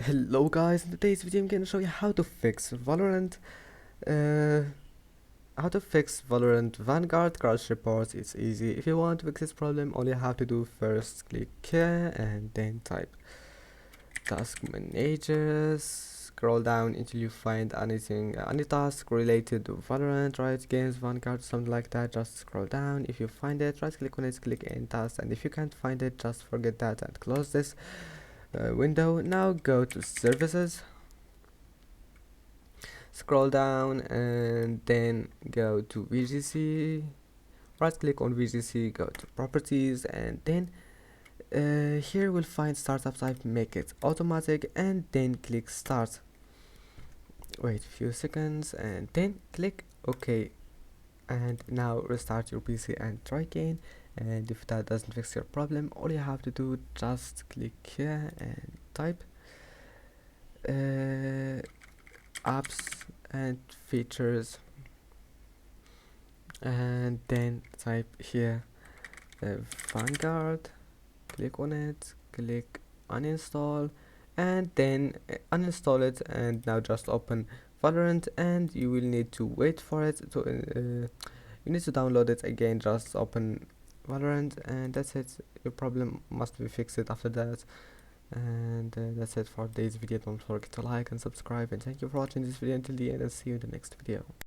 Hello guys, in today's video I'm gonna show you how to fix uh, Vanguard crash reports. It's easy. If you want to fix this problem, all you have to do first click here and then type task managers, scroll down until you find any task related to Valorant, Riot Games, Vanguard, something like that. Just scroll down. If you find it, right click on it, click end task, and if you can't find it, just forget that and close this window. Now go to services, scroll down and then go to VGC, right click on VGC, go to properties, and then here we'll find startup type, make it automatic, and then click start. Wait a few seconds and then click OK, and now restart your PC and try again. And if that doesn't fix your problem, all you have to do, just click here and type apps and features, and then type here Vanguard, click on it, click uninstall, and then uninstall it. And now just open Valorant, and you will need to wait for it to you need to download it again. Just open Valorant, and that's it. Your problem must be fixed after that. And that's it for today's video. Don't forget to like and subscribe, and thank you for watching this video until the end, and see you in the next video.